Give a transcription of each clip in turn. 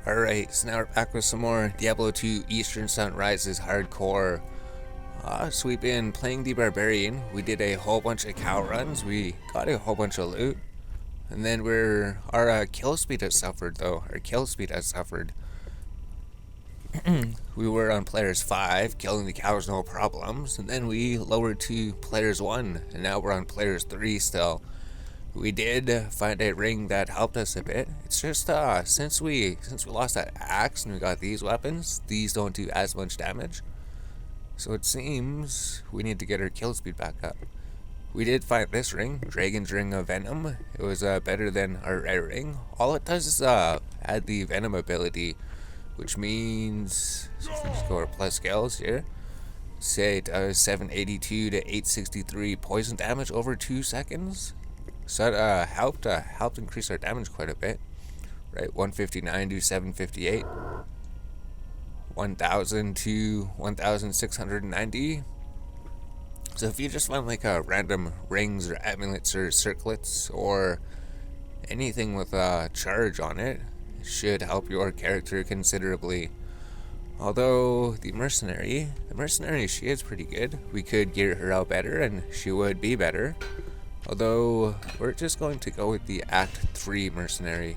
Alright, so now we're back with some more Diablo 2 Eastern Sunrises hardcore. So we've been playing the Barbarian. We did a whole bunch of cow runs. We got a whole bunch of loot. And then our kill speed has suffered though. Our kill speed has suffered. We were on players 5, killing the cows no problems. And then we lowered to players 1. And now we're on players 3 still. We did find a ring that helped us a bit. It's just since we lost that axe and we got these weapons, these don't do as much damage. So it seems we need to get our kill speed back up. We did find this ring, Dragon's Ring of Venom. It was better than our rare ring. All it does is add the Venom ability, which means, so let's go our plus skills here. Say it does 782 to 863 poison damage over 2 seconds. So that helped increase our damage quite a bit, right? 159 to 758, 1000 to 1690. So if you just find like random rings or amulets or circlets or anything with a charge on it, it should help your character considerably. Although the mercenary, she is pretty good. We could gear her out better and she would be better. Although, we're just going to go with the Act 3 Mercenary.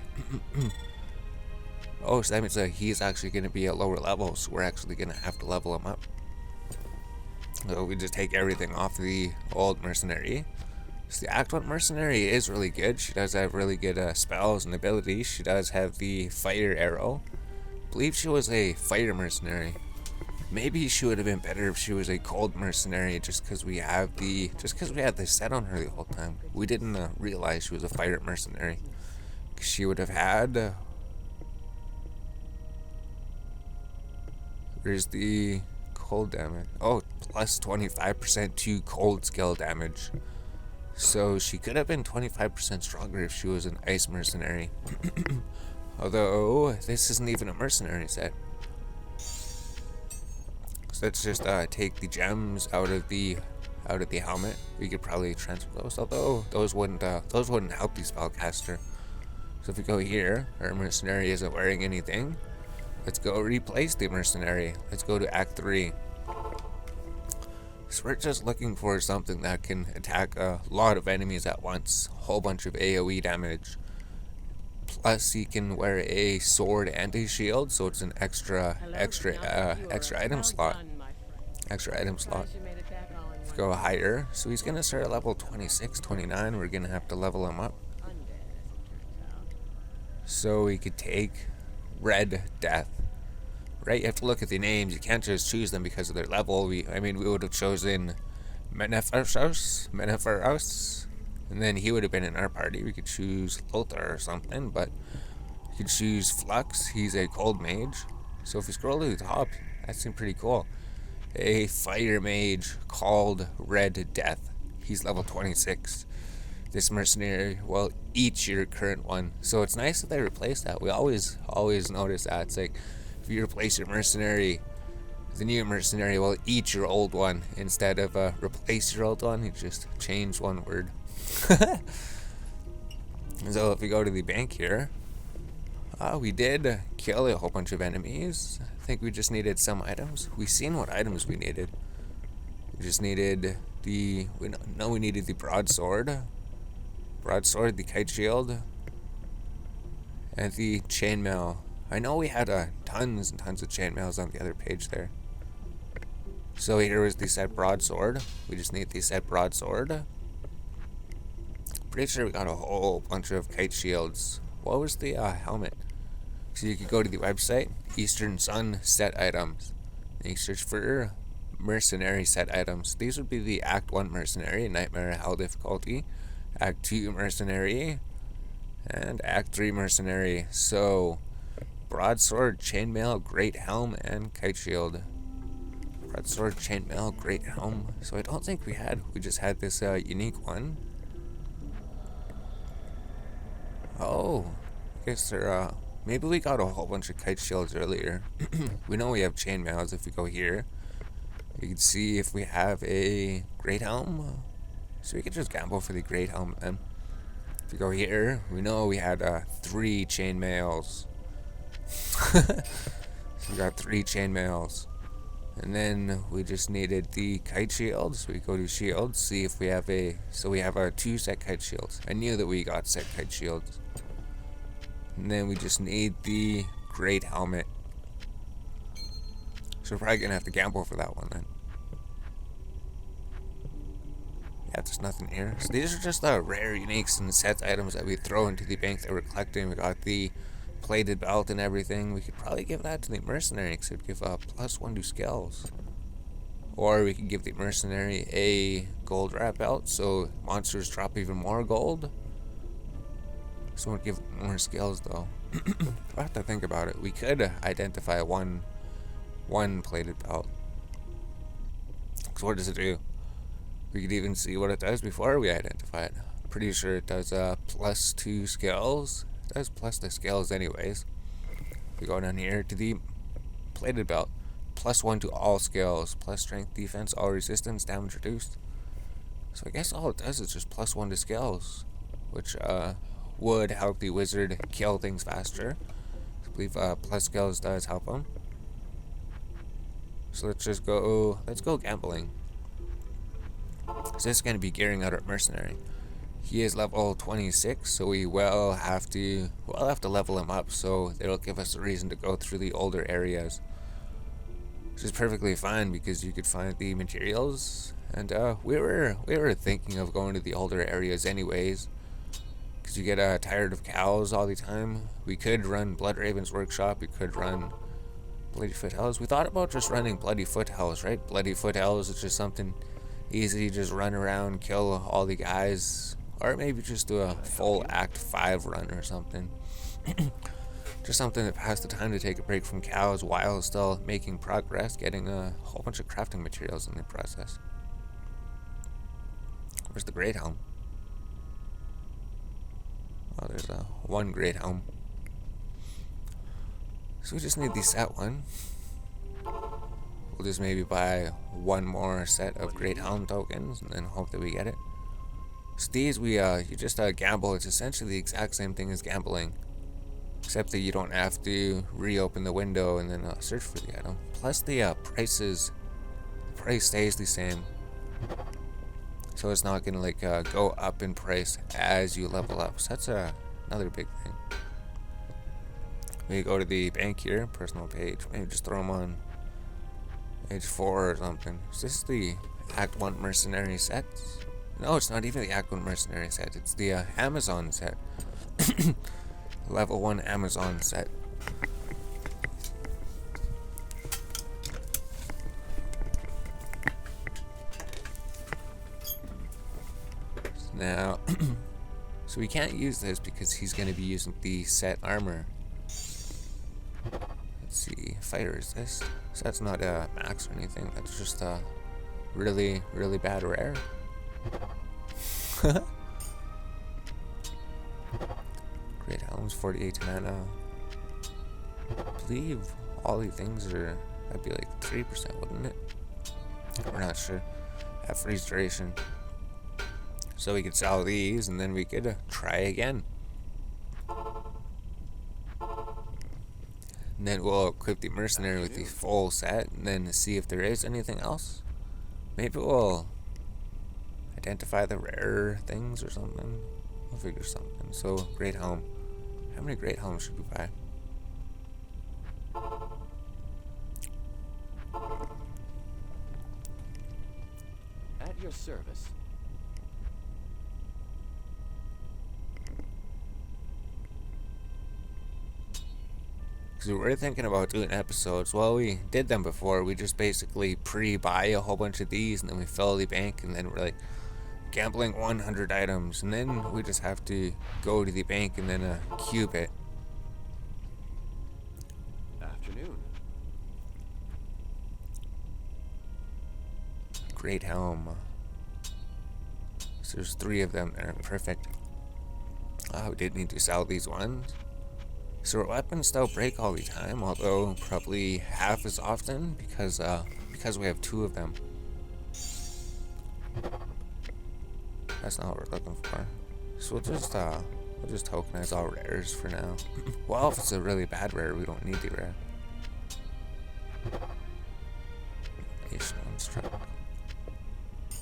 Oh, so that means that he's actually going to be at lower level, so we're actually going to have to level him up. So we just take everything off the old Mercenary. So the Act 1 Mercenary is really good. She does have really good spells and abilities. She does have the Fire Arrow. I believe she was a Fire Mercenary. Maybe she would have been better if she was a cold mercenary, just because we had this set on her the whole time. We didn't realize she was a fire mercenary. She would have had. Where's the cold damage? Oh, plus 25% to cold skill damage. So she could have been 25% stronger if she was an ice mercenary. Although this isn't even a mercenary set. Let's just take the gems out of the helmet. We could probably transfer those, although those wouldn't help the spellcaster. So if we go here, our mercenary isn't wearing anything. Let's go replace the mercenary. Let's go to Act 3. So we're just looking for something that can attack a lot of enemies at once, a whole bunch of AoE damage. Plus, he can wear a sword and a shield, so it's an extra item slot. Go higher. So he's gonna start at level 26, 29. We're gonna have to level him up. So we could take Red Death. Right? You have to look at the names. You can't just choose them because of their level. We would have chosen Menepharos. And then he would have been in our party. We could choose Lothar or something, but we could choose Flux. He's a cold mage. So if we scroll to the top, that seems pretty cool. A fire mage called Red Death. He's level 26. This mercenary will eat your current one. So it's nice that they replaced that. We always notice that. It's like, if you replace your mercenary, the new mercenary will eat your old one. Instead of replace your old one, you just change one word. So if we go to the bank here, we did kill a whole bunch of enemies. I think we just needed some items. We seen what items we needed. We just needed we needed the broadsword, the kite shield, and the chainmail. I know we had tons and tons of chainmails on the other page there. So here was the set broadsword. We just need the set broadsword. Pretty sure we got a whole bunch of kite shields. What was the helmet? So you could go to the website, Eastern Sun set items. And you search for mercenary set items. These would be the Act 1 mercenary, Nightmare Hell difficulty, Act 2 mercenary, and Act 3 mercenary. So broadsword, chainmail, great helm, and kite shield. Broadsword, chainmail, great helm. So I don't think we just had this unique one. Oh, I guess maybe we got a whole bunch of kite shields earlier. We know we have chainmails. If we go here, you can see if we have a great helm. So we could just gamble for the great helm then. If we go here, we know we had 3 chainmails. So we got 3 chainmails. And then we just needed the kite shield, so we go to shields, see if we have so we have our 2 set kite shields. I knew that we got set kite shields. And then we just need the great helmet. So we're probably gonna have to gamble for that one then. Yeah, there's nothing here. So these are just the rare, uniques, and set items that we throw into the bank that we're collecting. We got the plated belt and everything. We could probably give that to the mercenary because it would give +1 to skills. Or we could give the mercenary a gold wrap belt so monsters drop even more gold. So we'll give more skills though. I have to think about it. We could identify one plated belt. So what does it do? We could even see what it does before we identify it. Pretty sure it does +2 skills. It does plus the skills anyways. We go down here to the plated belt. +1 to all skills. Plus strength, defense, all resistance, damage reduced. So I guess all it does is just +1 to skills. Which would help the wizard kill things faster. I believe plus skills does help him. So let's go gambling. So this is going to be gearing out at mercenary. He is level 26, so we will have to level him up, so it'll give us a reason to go through the older areas, which is perfectly fine because you could find the materials. And we were thinking of going to the older areas anyways, because you get tired of cows all the time. We could run Bloodraven's workshop. We could run Bloody Foothills. We thought about just running Bloody Foothills, right? Bloody Foothills is just something easy, just run around, kill all the guys, or maybe just do a full Act 5 run or something. Just something that has the time to take a break from cows while still making progress, getting a whole bunch of crafting materials in the process. Where's the Great Helm? Oh, there's one Great Helm. So we just need the set one. We'll just maybe buy 1 more set of Great Helm tokens and then hope that we get it. So these, you just gamble. It's essentially the exact same thing as gambling, except that you don't have to reopen the window and then search for the item. Plus the price stays the same, so it's not gonna like go up in price as you level up. So that's another big thing. We go to the bank here, personal page. Maybe just throw them on page 4 or something. Is this the Act 1 Mercenary set? No, it's not even the Act 1 Mercenary set. It's the Amazon set. Level 1 Amazon set. Now, so we can't use this because he's going to be using the set armor. Let's see, fighter is this. So that's not a max or anything. That's just a really, really bad rare. Great Helms, 48 mana. I believe all these things that'd be like 3%, wouldn't it? We're not sure. At freeze duration. So we could sell these and then we could try again. And then we'll equip the mercenary with the full set and then see if there is anything else. Maybe we'll identify the rare things or something. We'll figure something. So, Great Helm. How many Great Helms should we buy? At your service. So we're thinking about doing episodes. Well, we did them before. We just basically pre-buy a whole bunch of these and then we fill the bank and then we're like gambling 100 items and then we just have to go to the bank and then cube it. Afternoon. Great Helm. So there's 3 of them there. Perfect. We did need to sell these ones. So our weapons still break all the time, although probably half as often because we have 2 of them. That's not what we're looking for. So we'll We'll just tokenize all rares for now. Well, if it's a really bad rare, we don't need the rare.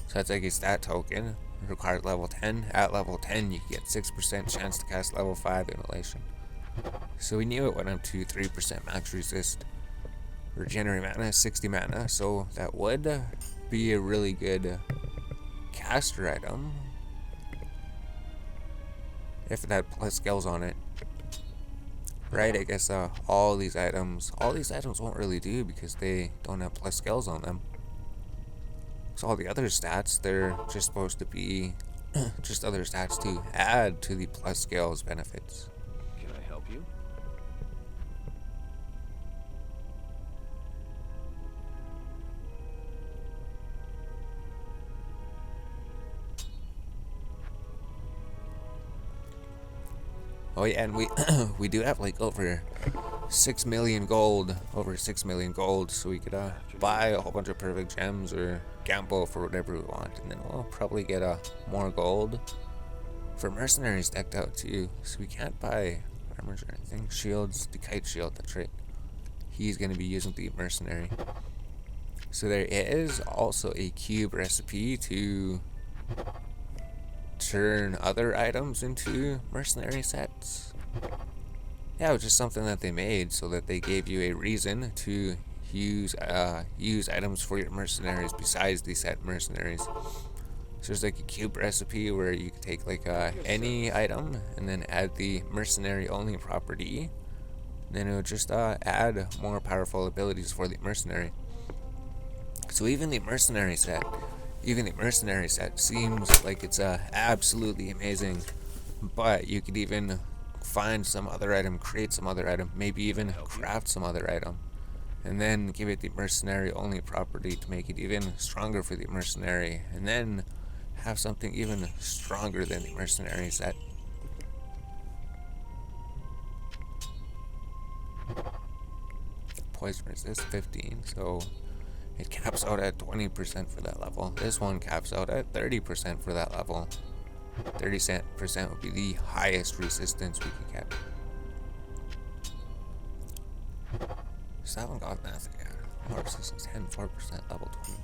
So that's like a stat token. It requires level 10. At level 10, you get 6% chance to cast level 5 Immolation. So we knew it went up to 3% max resist. Regenerate mana, 60 mana. So that would be a really good caster item. If it had plus skills on it. Right, I guess all these items won't really do because they don't have plus skills on them. So all the other stats, they're just supposed to be just other stats to add to the plus skills benefits. Can I help you? Oh yeah, and we do have like over 6 million gold, so we could buy a whole bunch of perfect gems or gamble for whatever we want, and then we'll probably get more gold for mercenaries decked out too. So we can't buy armors or anything. Shields, the kite shield, that's right. He's gonna be using the mercenary. So there is also a cube recipe to turn other items into mercenary sets. Yeah, it was just something that they made so that they gave you a reason to use items for your mercenaries besides the set mercenaries. So there's like a cube recipe where you could take like any item and then add the mercenary only property. Then it would just add more powerful abilities for the mercenary. So even the mercenary set seems like it's absolutely amazing, but you could even find some other item, create some other item, maybe even craft some other item, and then give it the mercenary only property to make it even stronger for the mercenary, and then have something even stronger than the mercenary set. Poison resist 15, so it caps out at 20% for that level. This one caps out at 30% for that level. 30% would be the highest resistance we could get. So I haven't got nothing yet. More resistance 10, 4%, level 20.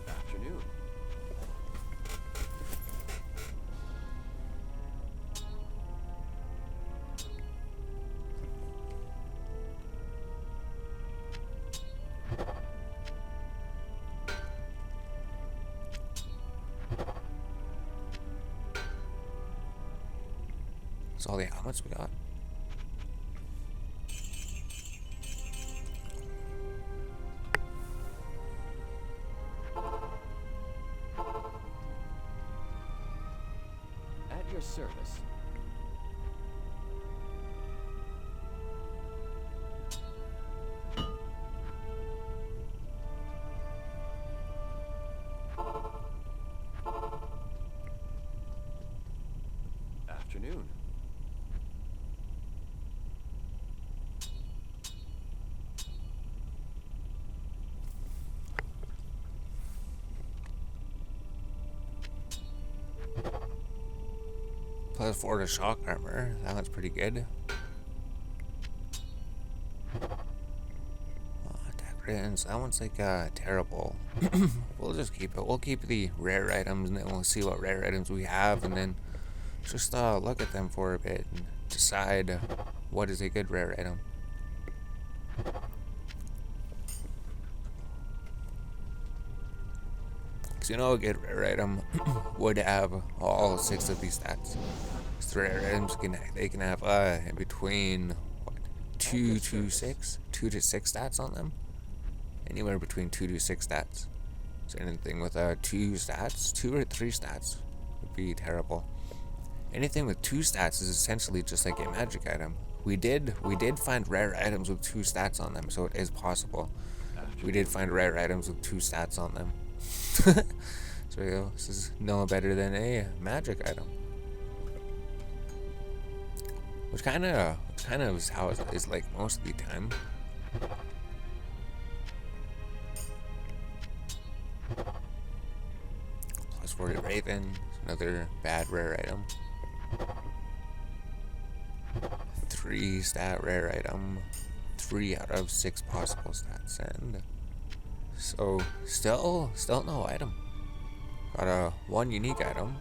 Afternoon. That's all the helmets we got. At your service. Afternoon. Plus 4 to shock armor. That one's pretty good. Attack radiance. That one's like terrible. We'll just keep it. We'll keep the rare items, and then we'll see what rare items we have, and then just look at them for a bit and decide what is a good rare item. Because you know, a good rare item would have all 6 of these stats. So rare items they can have in between what, 2 to 6 stats on them. Anywhere between 2 to 6 stats. So anything with 2 stats, 2 or 3 stats would be terrible. Anything with 2 stats is essentially just like a magic item. We did find rare items with 2 stats on them, so it is possible. We did find rare items with 2 stats on them. So you know, this is no better than a magic item. Which kind of is how it is like most of the time. +40 Raven, another bad rare item. 3 stat rare item. 3 out of 6 possible stats, and so still no item. Got a 1 unique item.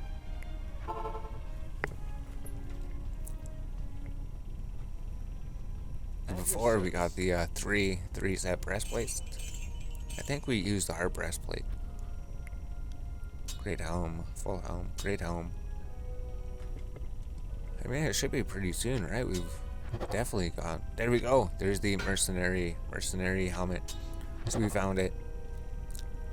And before we got the 3 set breastplates. I think we used our breastplate. Great helm, full helm, great helm. I mean, it should be pretty soon, right? We've definitely got. There we go. There's the mercenary helmet. So we found it.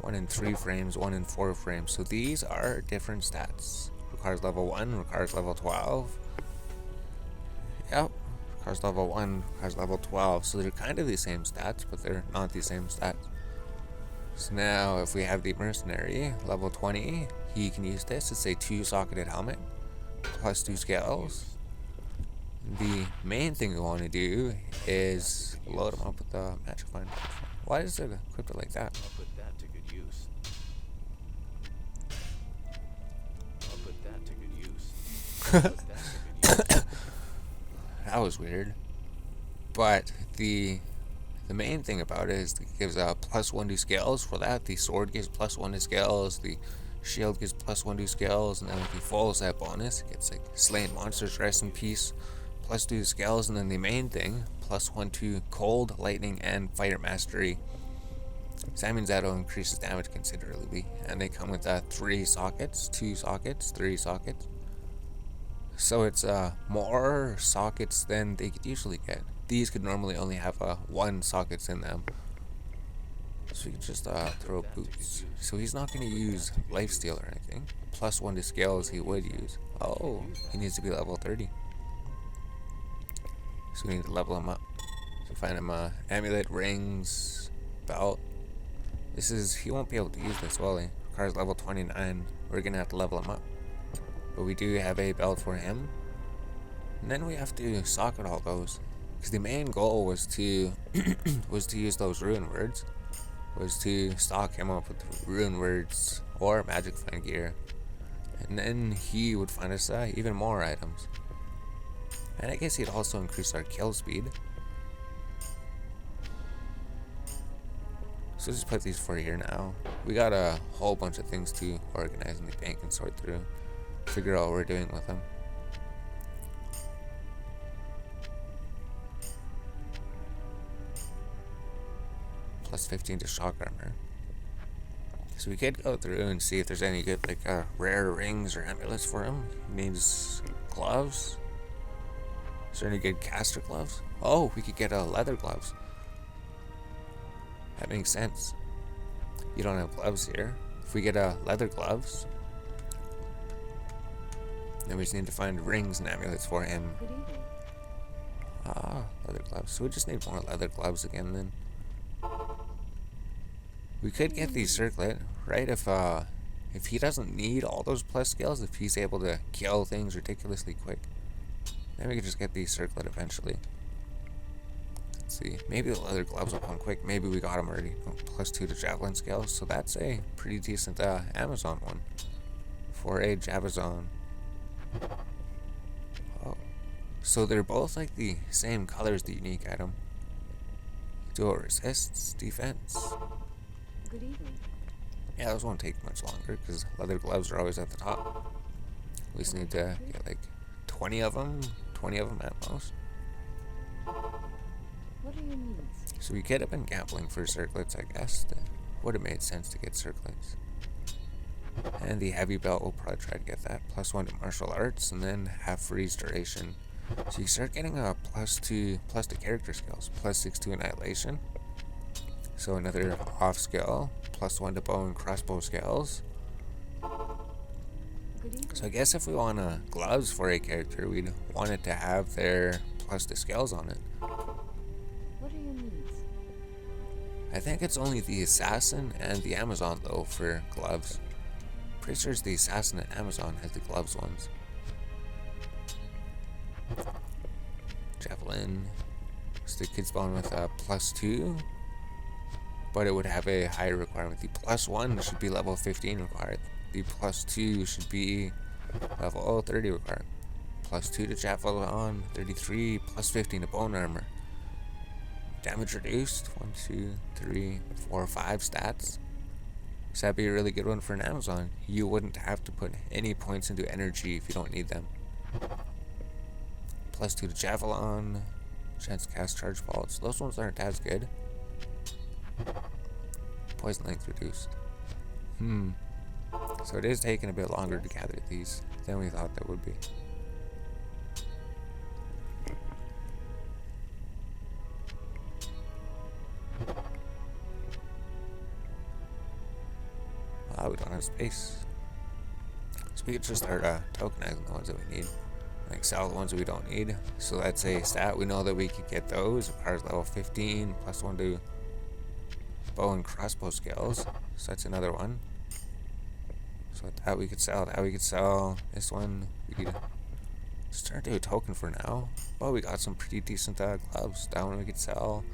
1 in 3 frames, 1 in 4 frames. So these are different stats. Requires level 1, requires level 12. Yep. Requires level 1, requires level 12. So they're kind of the same stats, but they're not the same stats. So now if we have the mercenary, level 20, he can use this. It's a 2-socketed helmet, plus 2 scales. The main thing we want to do is load him up with the magic find. Why is it equipped like that? I'll put that to good use. I'll put that to good use. I'll put that to good use. That was weird. But the main thing about it is it gives +1 to scales. For that, the sword gives +1 to scales, the shield gives +1 to scales, and then with the full set bonus, it gets like slain monsters, rest in peace, +2 to scales, and then the main thing, +1 to cold, lightning, and fire mastery. So that means that'll increase his damage considerably. And they come with 3 sockets, 2 sockets, 3 sockets. So it's more sockets than they could usually get. These could normally only have 1 sockets in them. So we could just throw boots. So he's not going to use lifesteal or anything. +1 to scales he would use. Oh, he needs to be level 30. So we need to level him up. So find him amulet, rings, belt. He won't be able to use this, will he? Requires level 29. We're going to have to level him up. But we do have a belt for him. And then we have to socket all those. Because the main goal was to use those rune words. Was to stock him up with rune words or magic find gear. And then he would find us even more items. And I guess he'd also increase our kill speed. So just put these for here now. We got a whole bunch of things to organize in the bank and sort through. Figure out what we're doing with them. +15 to shock armor. So we could go through and see if there's any good like rare rings or amulets for him. He needs gloves. Is there any good caster gloves? Oh, we could get leather gloves. That makes sense. You don't have gloves here. If we get leather gloves, then we just need to find rings and amulets for him. Good evening. Leather gloves. So we just need more leather gloves again then. We could get the circlet, right? If he doesn't need all those plus skills, if he's able to kill things ridiculously quick, then we could just get the circlet eventually. Let's see. Maybe the leather gloves will come quick. Maybe we got him already. Oh, +2 to javelin skills. So that's a pretty decent Amazon one. For a Javazon. Oh. So they're both like the same color as the unique item. Dual resists, defense. Good evening. Yeah, those won't take much longer because leather gloves are always at the top. We just need to get like 20 of them at most. What are your needs? So we could have been gambling for circlets, I guess. That would have made sense to get circlets. And the heavy belt will probably try to get that. +1 to martial arts and then half freeze duration. So you start getting a plus to character skills. +6 to annihilation. So another off skill. +1 to bow and crossbow skills. Good evening. So I guess if we want gloves for a character, we'd want it to have their plus to skills on it. What are your needs? I think it's only the assassin and the Amazon though for gloves. Pretty sure it's the assassin and Amazon has the gloves ones. Javelin. So the kid spawn with a +2. But it would have a higher requirement. The +1 should be level 15 required. the +2 should be level 30 required. +2 to javelin, 33, +15 to bone armor. Damage reduced, 1, 2, 3, 4, 5 stats. So that'd be a really good one for an Amazon. You wouldn't have to put any points into energy if you don't need them. +2 to javelin, chance to cast charge bolts. Those ones aren't as good. Poison length reduced. So it is taking a bit longer to gather these than we thought that would be. We don't have space. So we could just start tokenizing the ones that we need. Like sell the ones that we don't need. So that's a stat. We know that we could get those. Requires level 15, +1 to bow and crossbow skills. So that's another one. So that we could sell. That we could sell. This one we could just turn to a token for now. But we got some pretty decent gloves. That one we could sell.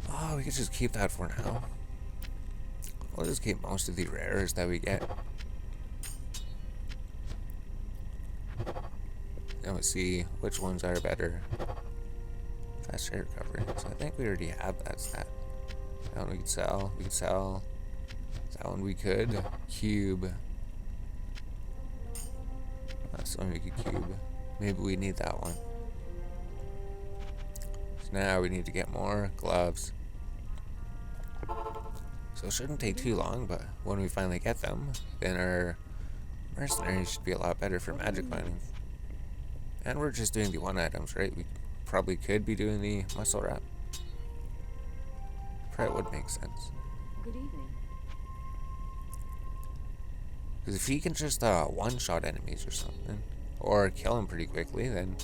Oh, we could just keep that for now. We'll just keep most of the rares that we get. And we'll see which ones are better. Fast rate recovery. So I think we already have that stat. That one we could sell. We could sell. That one we could. Cube. That's one we could cube. Maybe we need that one. So now we need to get more gloves. So it shouldn't take too long, but when we finally get them, then our Mercenary should be a lot better for magic mining. And we're just doing the one items, right? We probably could be doing the muscle wrap. Probably would make sense. Good evening. Because if he can just one-shot enemies or something, or kill them pretty quickly, then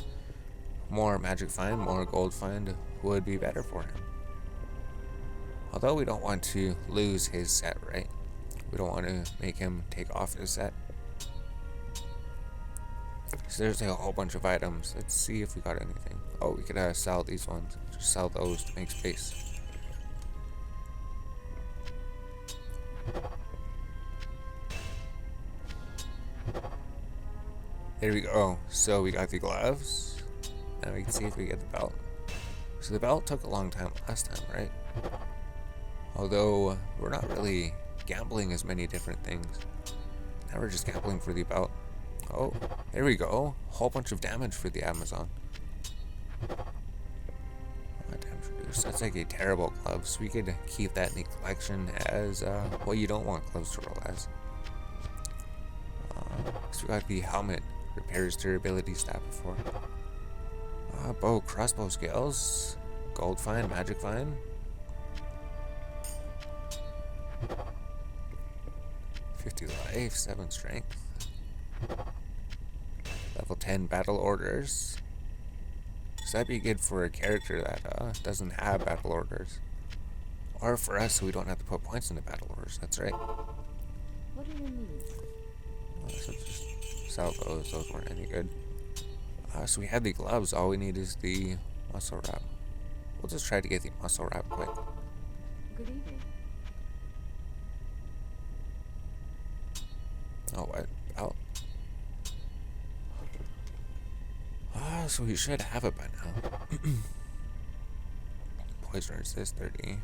more magic find, more gold find would be better for him. Although we don't want to lose his set, right? We don't want to make him take off his set. So there's a whole bunch of items. Let's see if we got anything. Oh, we could sell these ones. Just sell those to make space. There we go. So we got the gloves. Now we can see if we get the belt. So the belt took a long time last time, right? Although we're not really gambling as many different things. Now we're just gambling for the belt. Oh, there we go. Whole bunch of damage for the Amazon. Damage reduced. That's like a terrible glove. So we could keep that in the collection as well, you don't want gloves to roll as. So we got the helmet. Repairs durability stat before. Bow, crossbow skills. Gold find, magic find. Life, 7 strength. Level 10 battle orders. So that'd be good for a character that doesn't have battle orders. Or for us, so we don't have to put points into battle orders. That's right. What do you need? So just sell those. Those weren't any good. So we have the gloves. All we need is the muscle wrap. We'll just try to get the muscle wrap quick. Good evening. Oh, what? Oh. So we should have it by now. Poison resist 30.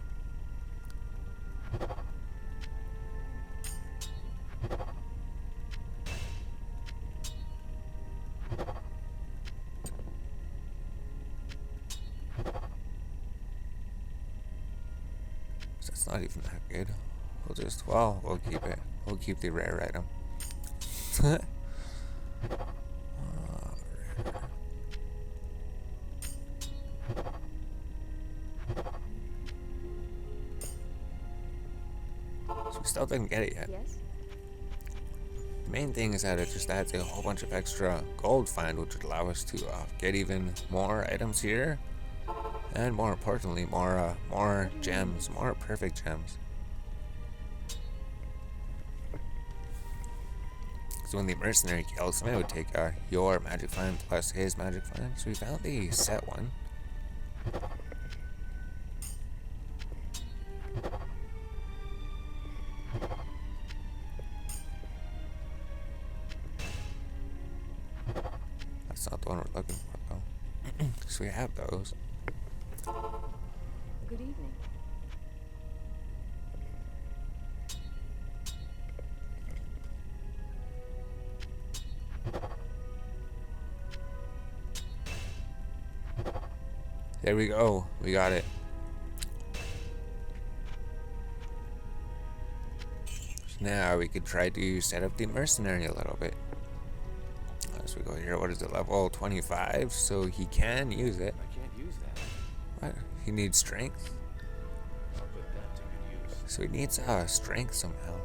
So it's not even that good. We'll keep it. We'll keep the rare item. So we still didn't get it yet. Yes? The main thing is that it just adds a whole bunch of extra gold find, which would allow us to get even more items here, and more importantly, more gems, more perfect gems. So when the mercenary kills, somebody would take your magic find plus his magic find. So we found the set one. That's not the one we're looking for, though. So we have those. Good evening. There we go. We got it. So now we could try to set up the Mercenary a little bit. As we go here, what is it? Level 25, so he can use it. I can't use that. What? He needs strength? I'll put that to good use. So he needs strength somehow.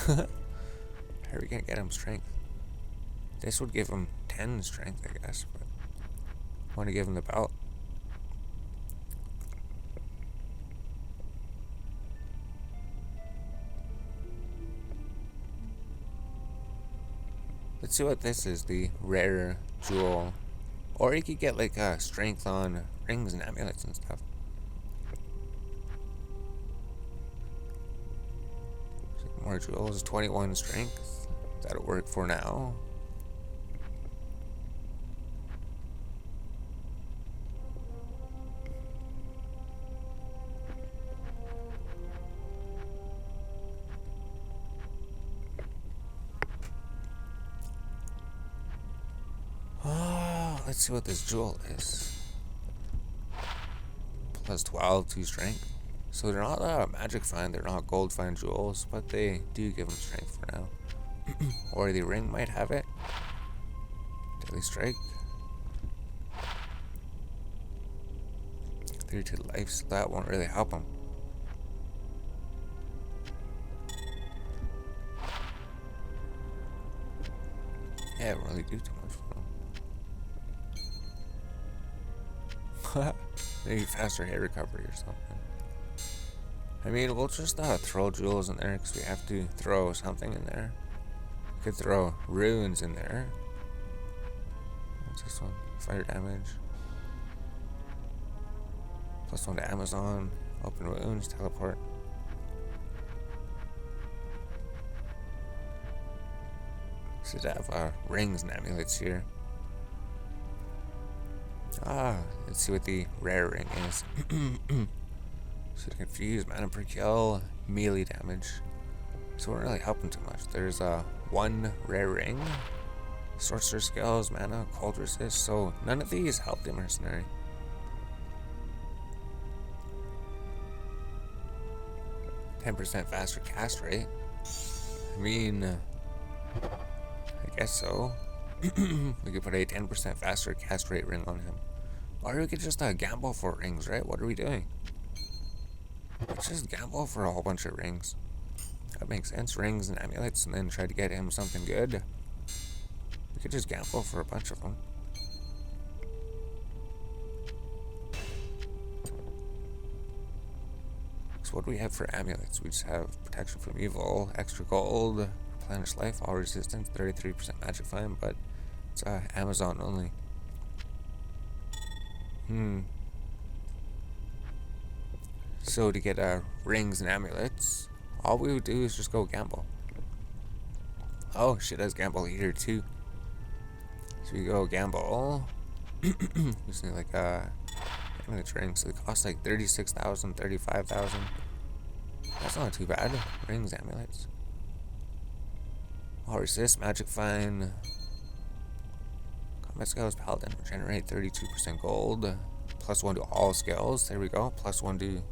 How are we gonna get him strength? This would give him 10 strength, I guess, but I want to give him the belt. Let's see what this is, the rare jewel. Or you could get like strength on rings and amulets and stuff. More jewels, 21 strength. That'll work for now. Let's see what this jewel is. Plus 12 to strength. So they're not magic find, they're not gold find jewels, but they do give them strength for now. Or the ring might have it. Deadly strike. 32 life, so that won't really help him. Yeah, it won't really do too much for him. Maybe faster hit recovery or something. I mean, we'll just throw jewels in there because we have to throw something in there. We could throw runes in there. What's this one? Fire damage. +1 to Amazon. Open wounds. Teleport. Should have rings and amulets here. Let's see what the rare ring is. So to confuse, mana per kill, melee damage. So we're not really helping too much. There's one rare ring, sorcerer skills, mana, cold resist. So none of these help the mercenary. %10 faster cast rate. I mean, I guess so. We could put a 10% faster cast rate ring on him. Or we could just gamble for rings, right? What are we doing? Let's just gamble for a whole bunch of rings. That makes sense. Rings and amulets, and then try to get him something good. We could just gamble for a bunch of them. So what do we have for amulets? We just have protection from evil, extra gold, replenish life, all resistance, 33% magic find, but it's Amazon only. So to get rings and amulets, all we would do is just go gamble. Oh, she does gamble here too. So we go gamble. Using like amulet rings, so they cost like 36,000, 35,000. That's not too bad. Rings, amulets. All resist, magic find. Combat skills, paladin, regenerate 32% gold. +1 to all skills. There we go. +1 to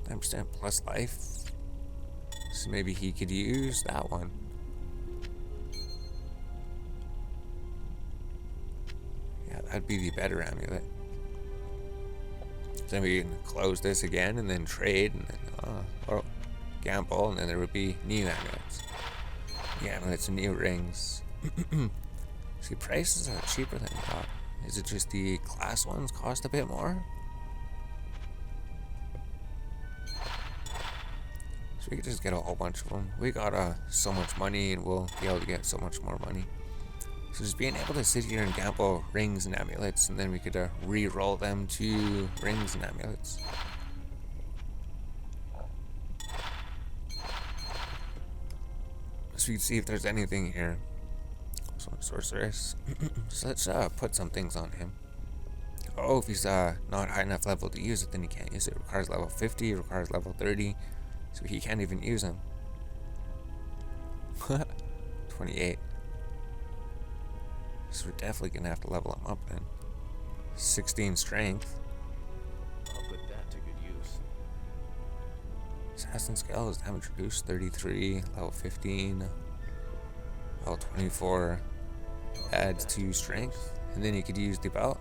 10% plus life. So maybe he could use that one. Yeah, that'd be the better amulet. Then we can close this again and then trade and then or gamble, and then there would be new amulets. New amulets and new rings. See, prices are cheaper than I thought. Is it just the class ones cost a bit more? So we could just get a whole bunch of them. We got so much money, and we'll be able to get so much more money. So just being able to sit here and gamble rings and amulets, and then we could re-roll them to rings and amulets. So we can see if there's anything here. sorceress. So let's put some things on him. Oh, if he's not high enough level to use it, then he can't use it. Requires level 50, requires level 30, so he can't even use him. 28. So we're definitely gonna have to level him up then. 16 strength. I'll put that to good use. Assassin Scales damage reduced 33, level 15, level 24. Adds 2 strength, and then you could use the belt.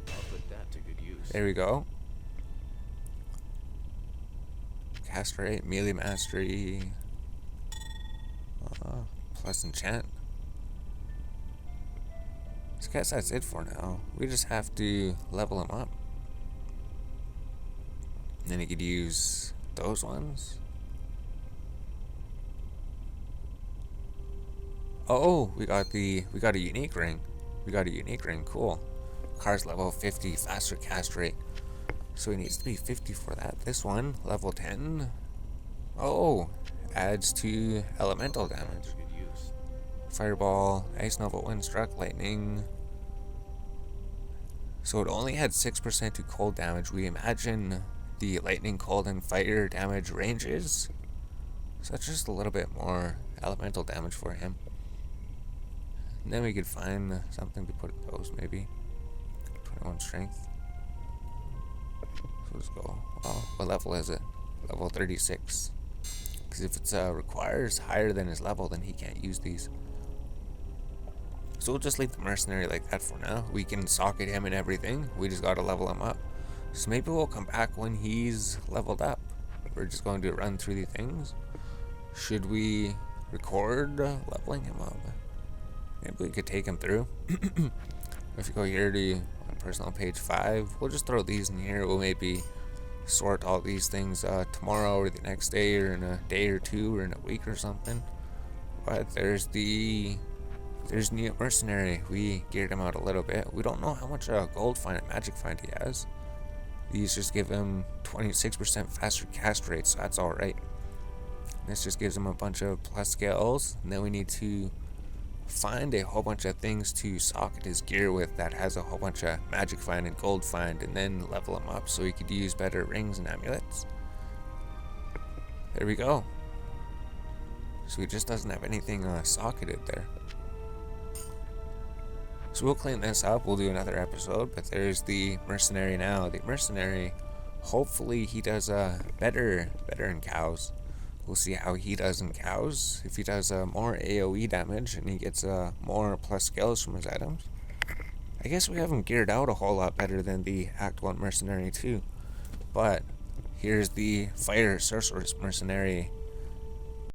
I'll put that to good use. There we go. Caster rate, melee mastery, plus enchant. So I guess that's it for now. We just have to level him up. And then you could use those ones. Oh, we got a unique ring. Cool. Car's level 50, faster cast rate. So he needs to be 50 for that. This one, level 10. Oh, adds 2 elemental damage. Good use. Fireball, Ice Nova, Wind Struck, Lightning. So it only had 6% to cold damage. We imagine the lightning, cold, and fire damage ranges. So that's just a little bit more elemental damage for him. And then we could find something to put in those, maybe. 21 strength. So let's go. Oh, what level is it? Level 36. Because if it requires higher than his level, then he can't use these. So we'll just leave the mercenary like that for now. We can socket him and everything. We just gotta level him up. So maybe we'll come back when he's leveled up. We're just going to run through the things. Should we record leveling him up? Maybe we could take him through. If you go here to personal page 5, we'll just throw these in here. We'll maybe sort all these things tomorrow or the next day or in a day or two or in a week or something. But there's new mercenary. We geared him out a little bit. We don't know how much gold find and magic find he has. These just give him 26% faster cast rate, so that's alright. This just gives him a bunch of plus skills, and then we need to find a whole bunch of things to socket his gear with that has a whole bunch of magic find and gold find, and then level him up so he could use better rings and amulets. There we go. So he just doesn't have anything socketed there. So we'll clean this up. We'll do another episode, but there's the mercenary now. The mercenary, hopefully he does better in cows. We'll see how he does in cows. If he does more AoE damage and he gets more plus skills from his items. I guess we have him geared out a whole lot better than the Act 1 mercenary too. But here's the fire sorceress mercenary